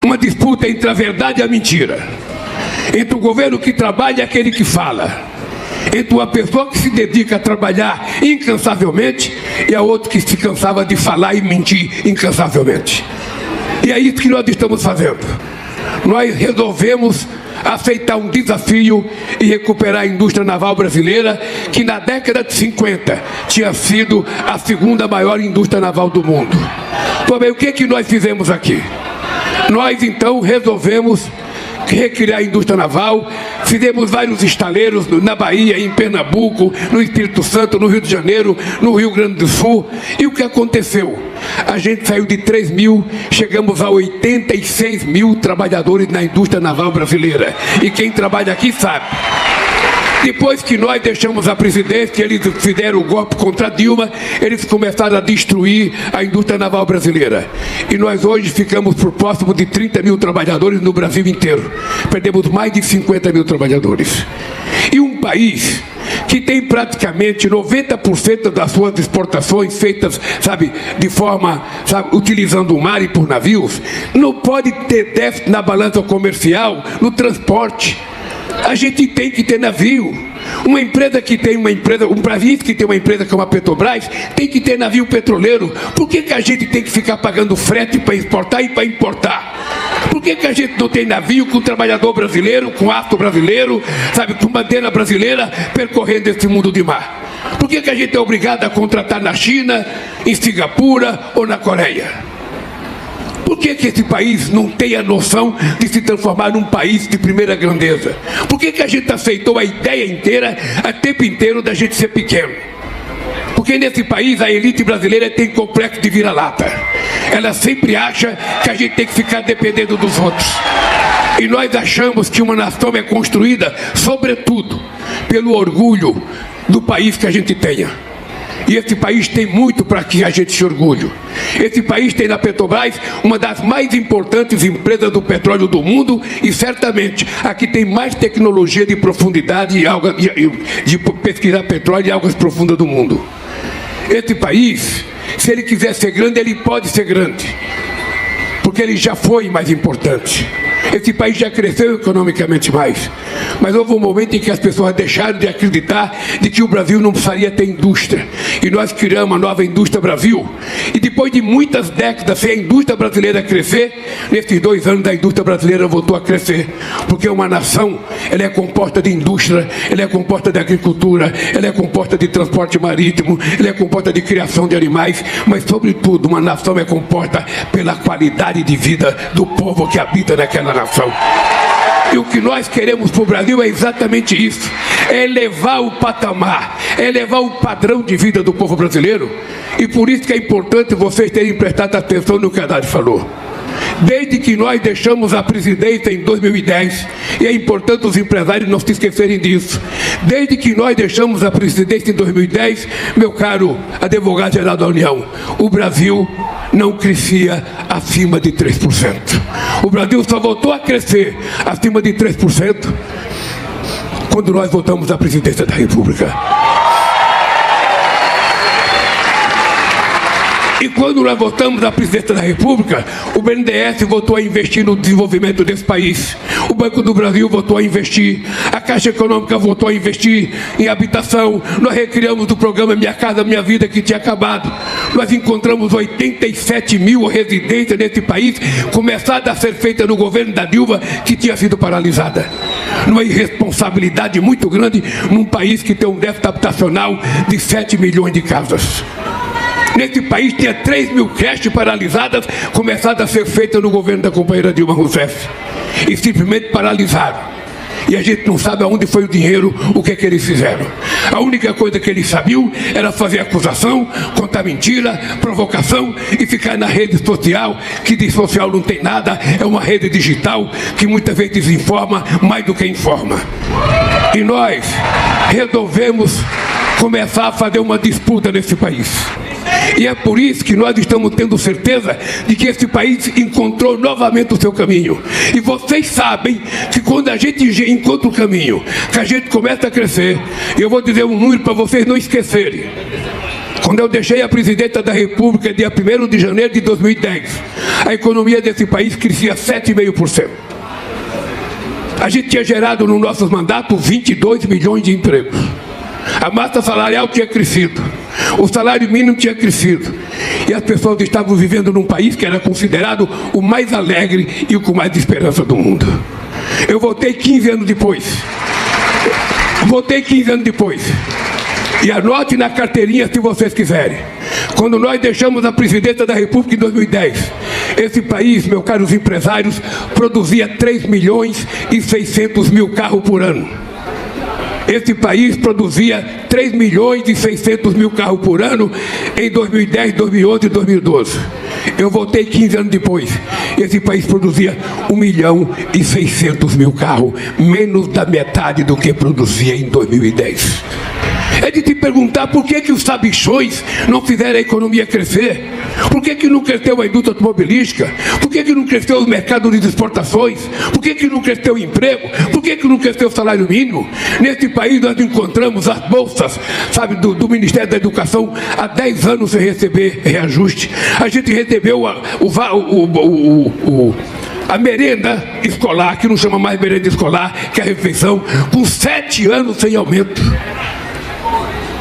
Uma disputa entre a verdade e a mentira, entre o governo que trabalha e aquele que fala, entre uma pessoa que se dedica a trabalhar incansavelmente e a outra que se cansava de falar e mentir incansavelmente. E é isso que nós estamos fazendo. Nós resolvemos aceitar um desafio e recuperar a indústria naval brasileira, que na década de 50 tinha sido a segunda maior indústria naval do mundo. Então, bem, o que nós fizemos aqui? Nós então resolvemos recriar a indústria naval, fizemos vários estaleiros na Bahia, em Pernambuco, no Espírito Santo, no Rio de Janeiro, no Rio Grande do Sul. E o que aconteceu? A gente saiu de 3 mil, chegamos a 86 mil trabalhadores na indústria naval brasileira. E quem trabalha aqui sabe. Depois que nós deixamos a presidência, eles fizeram o golpe contra Dilma, eles começaram a destruir a indústria naval brasileira. E nós hoje ficamos por próximo de 30 mil trabalhadores no Brasil inteiro. Perdemos mais de 50 mil trabalhadores. E um país que tem praticamente 90% das suas exportações feitas, de forma, utilizando o mar e por navios, não pode ter déficit na balança comercial, no transporte. A gente tem que ter navio. Um país que tem uma empresa como a Petrobras tem que ter navio petroleiro. Por que a gente tem que ficar pagando frete para exportar e para importar? Por que a gente não tem navio com trabalhador brasileiro, com aço brasileiro, com bandeira brasileira percorrendo esse mundo de mar? Por que a gente é obrigado a contratar na China, em Singapura ou na Coreia? Por que esse país não tem a noção de se transformar num país de primeira grandeza? Por que a gente aceitou a ideia inteira, o tempo inteiro, da gente ser pequeno? Porque nesse país a elite brasileira tem complexo de vira-lata. Ela sempre acha que a gente tem que ficar dependendo dos outros. E nós achamos que uma nação é construída, sobretudo, pelo orgulho do país que a gente tenha. E esse país tem muito para que a gente se orgulhe. Esse país tem na Petrobras uma das mais importantes empresas do petróleo do mundo e certamente aqui tem mais tecnologia de profundidade de pesquisar petróleo e águas profundas do mundo. Esse país, se ele quiser ser grande, ele pode ser grande, porque ele já foi mais importante. Esse país já cresceu economicamente mais. Mas houve um momento em que as pessoas deixaram de acreditar de que o Brasil não precisaria ter indústria. E nós criamos a nova indústria Brasil. E depois de muitas décadas sem a indústria brasileira crescer, nesses 2 anos a indústria brasileira voltou a crescer. Porque uma nação, ela é composta de indústria, ela é composta de agricultura, ela é composta de transporte marítimo, ela é composta de criação de animais, mas sobretudo uma nação é composta pela qualidade de vida do povo que habita naquela nação. E o que nós queremos para o Brasil é exatamente isso: é elevar o patamar, é elevar o padrão de vida do povo brasileiro. E por isso que é importante vocês terem prestado atenção no que a Haddad falou. Desde que nós deixamos a presidência em 2010, e é importante os empresários não se esquecerem disso, desde que nós deixamos a presidência em 2010, meu caro advogado-geral da União, o Brasil não crescia acima de 3%. O Brasil só voltou a crescer acima de 3% quando nós voltamos à presidência da República. E quando nós voltamos à presidência da República, o BNDES voltou a investir no desenvolvimento desse país. O Banco do Brasil voltou a investir. A Caixa Econômica voltou a investir em habitação. Nós recriamos o programa Minha Casa Minha Vida, que tinha acabado. Nós encontramos 87 mil residências nesse país, começada a ser feita no governo da Dilma, que tinha sido paralisada. Numa irresponsabilidade muito grande num país que tem um déficit habitacional de 7 milhões de casas. Nesse país tinha 3 mil creches paralisadas, começadas a ser feitas no governo da companheira Dilma Rousseff. E simplesmente paralisaram. E a gente não sabe aonde foi o dinheiro, o que eles fizeram. A única coisa que eles sabiam era fazer acusação, contar mentira, provocação e ficar na rede social, que de social não tem nada, é uma rede digital que muitas vezes desinforma mais do que informa. E nós resolvemos começar a fazer uma disputa nesse país. E é por isso que nós estamos tendo certeza de que esse país encontrou novamente o seu caminho. E vocês sabem que quando a gente encontra o caminho, que a gente começa a crescer, eu vou dizer um número para vocês não esquecerem. Quando eu deixei a presidenta da República, dia 1º de janeiro de 2010, a economia desse país crescia 7,5%. A gente tinha gerado no nosso mandato 22 milhões de empregos. A massa salarial tinha crescido, o salário mínimo tinha crescido, e as pessoas estavam vivendo num país que era considerado o mais alegre e o com mais esperança do mundo. Eu voltei 15 anos depois. E anote na carteirinha se vocês quiserem. Quando nós deixamos a presidência da República em 2010, esse país, meus caros empresários, produzia 3.600.000 carros por ano. Esse país produzia 3.600.000 carros por ano em 2010, 2011 e 2012. Eu voltei 15 anos depois. Esse país produzia 1.600.000 carros, menos da metade do que produzia em 2010. É de te perguntar por que os sabichões não fizeram a economia crescer? Por que não cresceu a indústria automobilística? Por que não cresceu os mercados de exportações? Por que não cresceu o emprego? Por que não cresceu o salário mínimo? Nesse país nós encontramos as bolsas, sabe, do Ministério da Educação há 10 anos sem receber reajuste. A gente recebeu a merenda escolar, que não chama mais merenda escolar, que é a refeição, com 7 anos sem aumento.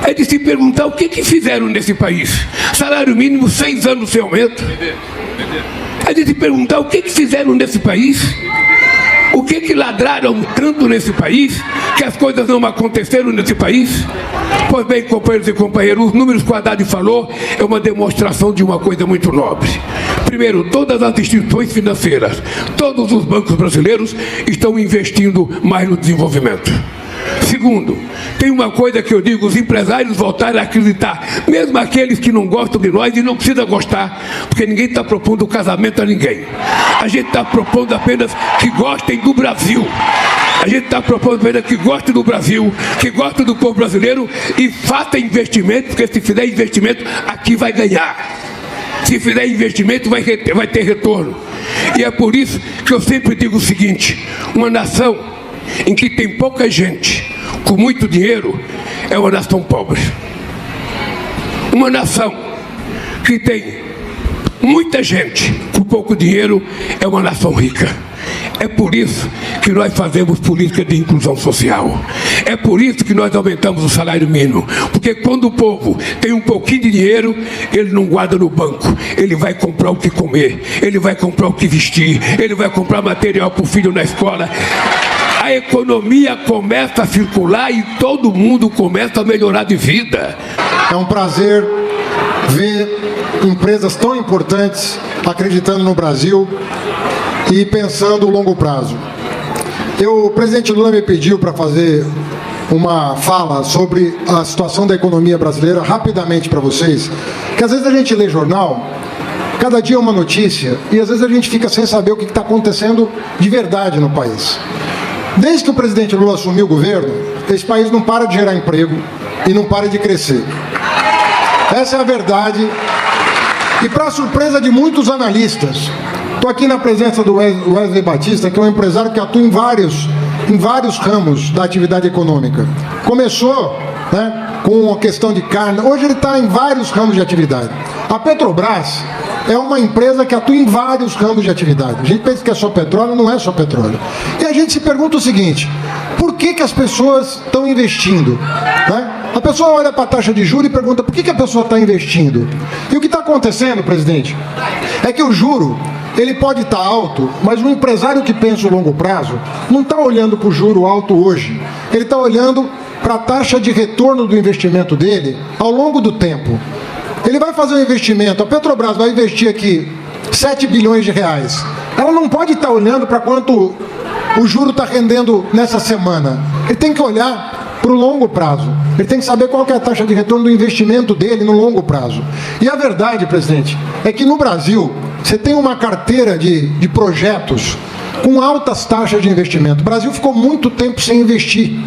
É de se perguntar o que fizeram nesse país. Salário mínimo, 6 anos sem aumento. É de se perguntar o que fizeram nesse país. O que ladraram tanto nesse país, que as coisas não aconteceram nesse país? Pois bem, companheiros e companheiras, os números que o Haddad falou é uma demonstração de uma coisa muito nobre. Primeiro, todas as instituições financeiras, todos os bancos brasileiros estão investindo mais no desenvolvimento. Segundo, tem uma coisa que eu digo, os empresários voltaram a acreditar, mesmo aqueles que não gostam de nós, e não precisa gostar, porque ninguém está propondo casamento a ninguém. A gente está propondo apenas que gostem do Brasil. A gente está propondo apenas que gostem do Brasil, que gostem do povo brasileiro e faça investimento, porque se fizer investimento, aqui vai ganhar. Se fizer investimento, vai ter retorno. E é por isso que eu sempre digo o seguinte: uma nação em que tem pouca gente com muito dinheiro é uma nação pobre. Uma nação que tem muita gente com pouco dinheiro é uma nação rica. É por isso que nós fazemos política de inclusão social. É por isso que nós aumentamos o salário mínimo. Porque quando o povo tem um pouquinho de dinheiro, ele não guarda no banco. Ele vai comprar o que comer, ele vai comprar o que vestir, ele vai comprar material para o filho na escola. A economia começa a circular e todo mundo começa a melhorar de vida. É um prazer ver empresas tão importantes acreditando no Brasil e pensando no longo prazo. O presidente Lula me pediu para fazer uma fala sobre a situação da economia brasileira rapidamente para vocês, que às vezes a gente lê jornal, cada dia é uma notícia, e às vezes a gente fica sem saber o que está acontecendo de verdade no país. Desde que o presidente Lula assumiu o governo, esse país não para de gerar emprego e não para de crescer. Essa é a verdade. E para surpresa de muitos analistas, estou aqui na presença do Wesley Batista, que é um empresário que atua em vários ramos da atividade econômica. Começou, com a questão de carne, hoje ele está em vários ramos de atividade. A Petrobras é uma empresa que atua em vários ramos de atividade. A gente pensa que é só petróleo, não é só petróleo. E a gente se pergunta o seguinte: por que as pessoas estão investindo? A pessoa olha para a taxa de juros e pergunta por que a pessoa está investindo. E o que está acontecendo, presidente, é que o juro, ele pode estar alto, mas o empresário que pensa o longo prazo não está olhando para o juro alto hoje. Ele está olhando para a taxa de retorno do investimento dele ao longo do tempo. Ele vai fazer um investimento, a Petrobras vai investir aqui 7 bilhões de reais. Ela não pode estar olhando para quanto o juro está rendendo nessa semana. Ele tem que olhar para o longo prazo. Ele tem que saber qual que é a taxa de retorno do investimento dele no longo prazo. E a verdade, presidente, é que no Brasil você tem uma carteira de projetos com altas taxas de investimento. O Brasil ficou muito tempo sem investir,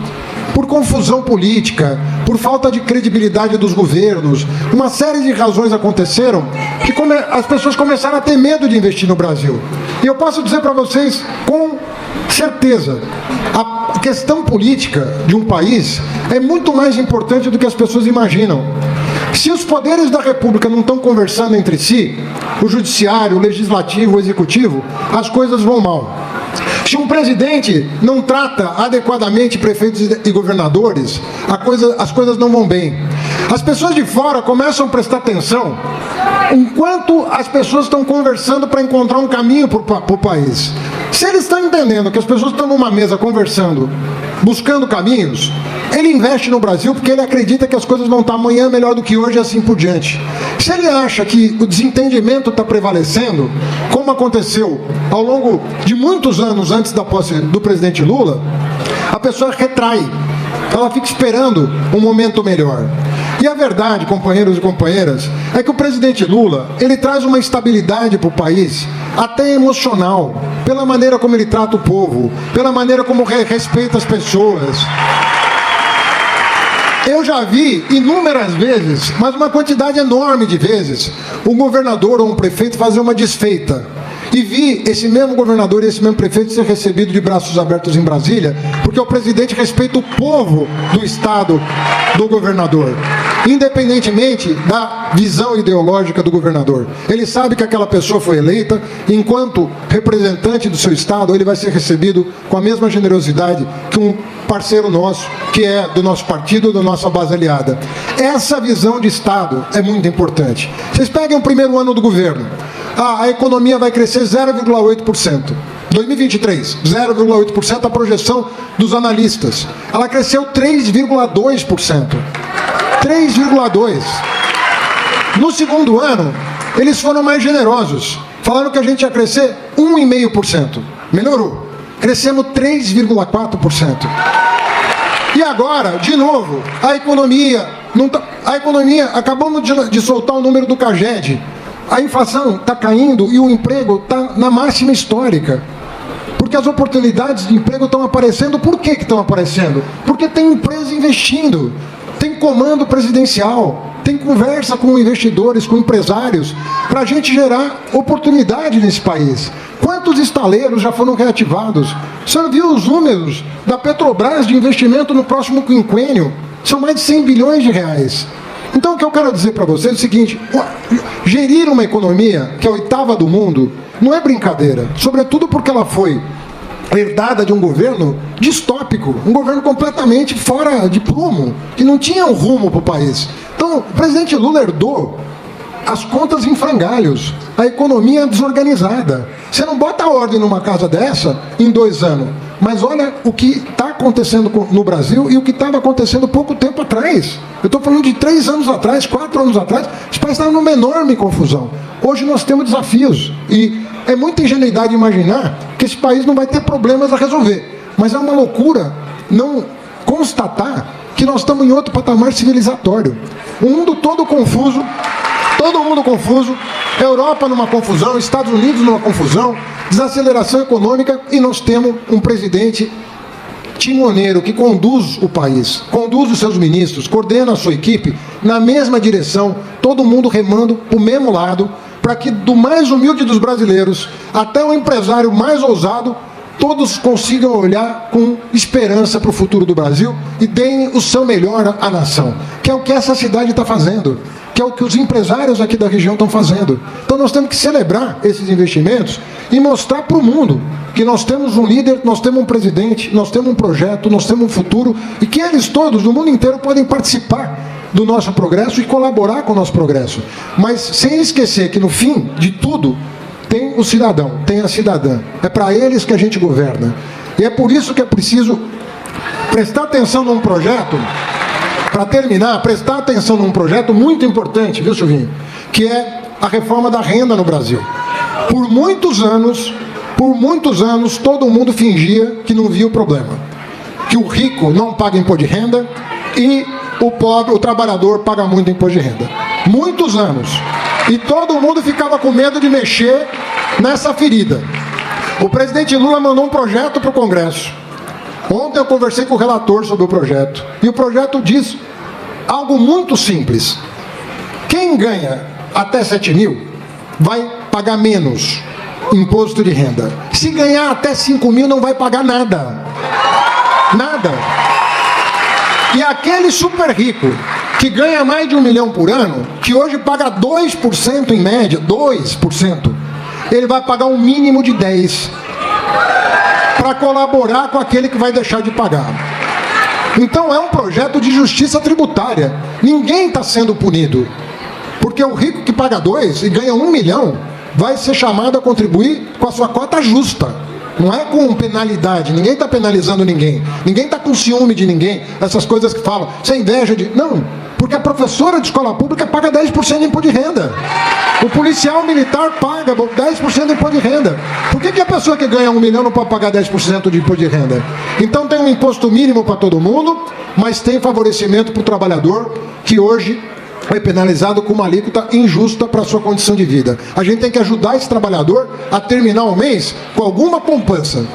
por confusão política, por falta de credibilidade dos governos. Uma série de razões aconteceram que as pessoas começaram a ter medo de investir no Brasil. E eu posso dizer para vocês com certeza, a questão política de um país é muito mais importante do que as pessoas imaginam. Se os poderes da República não estão conversando entre si, o judiciário, o legislativo, o executivo, as coisas vão mal. Se um presidente não trata adequadamente prefeitos e governadores, as coisas não vão bem. As pessoas de fora começam a prestar atenção enquanto as pessoas estão conversando para encontrar um caminho para o país. Se eles estão entendendo que as pessoas estão numa mesa conversando, buscando caminhos, ele investe no Brasil porque ele acredita que as coisas vão estar amanhã melhor do que hoje e assim por diante. Se ele acha que o desentendimento está prevalecendo, como aconteceu ao longo de muitos anos antes da posse do presidente Lula, a pessoa retrai, ela fica esperando um momento melhor. E a verdade, companheiros e companheiras, é que o presidente Lula, ele traz uma estabilidade para o país, até emocional, pela maneira como ele trata o povo, pela maneira como respeita as pessoas. Eu já vi inúmeras vezes, mas uma quantidade enorme de vezes, um governador ou um prefeito fazer uma desfeita. E vi esse mesmo governador e esse mesmo prefeito ser recebido de braços abertos em Brasília, porque o presidente respeita o povo do estado do governador, independentemente da visão ideológica do governador. Ele sabe que aquela pessoa foi eleita, enquanto representante do seu estado, ele vai ser recebido com a mesma generosidade que um parceiro nosso, que é do nosso partido, da nossa base aliada. Essa visão de estado é muito importante. Vocês peguem o primeiro ano do governo. A economia vai crescer 0,8%. 2023, 0,8% a projeção dos analistas. Ela cresceu 3,2%. 3,2%. No segundo ano, eles foram mais generosos. Falaram que a gente ia crescer 1,5%. Melhorou. Crescemos 3,4%. E agora, de novo, a economia, acabamos de soltar o número do CAGED. A inflação está caindo e o emprego está na máxima histórica. Porque as oportunidades de emprego estão aparecendo. Por que estão aparecendo? Porque tem empresa investindo, tem comando presidencial, tem conversa com investidores, com empresários, para a gente gerar oportunidade nesse país. Quantos estaleiros já foram reativados? O senhor viu os números da Petrobras de investimento no próximo quinquênio? São mais de 100 bilhões de reais. Então o que eu quero dizer para vocês é o seguinte: gerir uma economia que é a 8ª do mundo não é brincadeira, sobretudo porque ela foi herdada de um governo distópico, um governo completamente fora de prumo, que não tinha um rumo para o país. Então o presidente Lula herdou as contas em frangalhos, a economia desorganizada. Você não bota ordem numa casa dessa em 2 anos. Mas olha o que está acontecendo no Brasil e o que estava acontecendo pouco tempo atrás. Eu estou falando de 3 anos atrás, 4 anos atrás, os países estavam numa enorme confusão. Hoje nós temos desafios e é muita ingenuidade imaginar que esse país não vai ter problemas a resolver. Mas é uma loucura não constatar que nós estamos em outro patamar civilizatório. O mundo todo confuso, todo mundo confuso, Europa numa confusão, Estados Unidos numa confusão, desaceleração econômica, e nós temos um presidente timoneiro que conduz o país, conduz os seus ministros, coordena a sua equipe na mesma direção, todo mundo remando para o mesmo lado, para que do mais humilde dos brasileiros até o empresário mais ousado, todos consigam olhar com esperança para o futuro do Brasil e deem o seu melhor à nação, que é o que essa cidade está fazendo, que é o que os empresários aqui da região estão fazendo. Então nós temos que celebrar esses investimentos e mostrar para o mundo que nós temos um líder, nós temos um presidente, nós temos um projeto, nós temos um futuro, e que eles todos, no mundo inteiro, podem participar do nosso progresso e colaborar com o nosso progresso. Mas sem esquecer que no fim de tudo tem o cidadão, tem a cidadã. É para eles que a gente governa. E é por isso que é preciso prestar atenção num projeto. Para terminar, prestar atenção num projeto muito importante, viu, Silvinho? Que é a reforma da renda no Brasil. Por muitos anos, todo mundo fingia que não via o problema. Que o rico não paga imposto de renda e o pobre, o trabalhador, paga muito imposto de renda. Muitos anos. E todo mundo ficava com medo de mexer nessa ferida. O presidente Lula mandou um projeto para o Congresso. Ontem eu conversei com o relator sobre o projeto. E o projeto diz algo muito simples. Quem ganha até 7 mil vai pagar menos imposto de renda. Se ganhar até 5 mil não vai pagar nada. Nada. E aquele super rico que ganha mais de 1 milhão por ano, que hoje paga 2% em média, 2%, ele vai pagar um mínimo de 10% para colaborar com aquele que vai deixar de pagar. Então é um projeto de justiça tributária. Ninguém está sendo punido, porque o rico que paga 2 e ganha 1 milhão vai ser chamado a contribuir com a sua cota justa. Não é com penalidade, ninguém está penalizando ninguém, ninguém está com ciúme de ninguém, essas coisas que falam, você inveja de... Não, porque a professora de escola pública paga 10% de imposto de renda. O policial militar paga 10% de imposto de renda. Por que a pessoa que ganha 1 milhão não pode pagar 10% de imposto de renda? Então tem um imposto mínimo para todo mundo, mas tem favorecimento para o trabalhador, que hoje é penalizado com uma alíquota injusta para a sua condição de vida. A gente tem que ajudar esse trabalhador a terminar o mês com alguma poupança.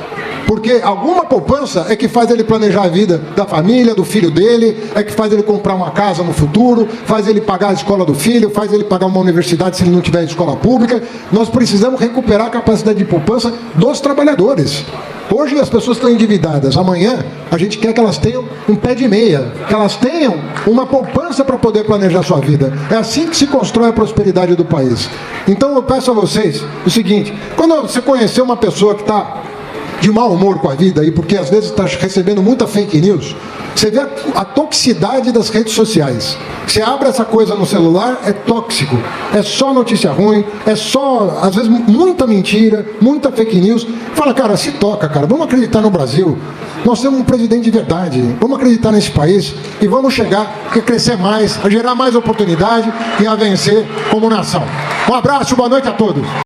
Porque alguma poupança é que faz ele planejar a vida da família, do filho dele, é que faz ele comprar uma casa no futuro, faz ele pagar a escola do filho, faz ele pagar uma universidade se ele não tiver escola pública. Nós precisamos recuperar a capacidade de poupança dos trabalhadores. Hoje as pessoas estão endividadas, amanhã a gente quer que elas tenham um pé de meia, que elas tenham uma poupança para poder planejar a sua vida. É assim que se constrói a prosperidade do país. Então eu peço a vocês o seguinte, quando você conhecer uma pessoa que está de mau humor com a vida, e porque às vezes está recebendo muita fake news, você vê a toxicidade das redes sociais. Você abre essa coisa no celular, é tóxico, é só notícia ruim, é só, às vezes, muita mentira, muita fake news. Fala, cara, se toca, cara, vamos acreditar no Brasil. Nós temos um presidente de verdade, vamos acreditar nesse país e vamos chegar a crescer mais, a gerar mais oportunidade e a vencer como nação. Um abraço, boa noite a todos.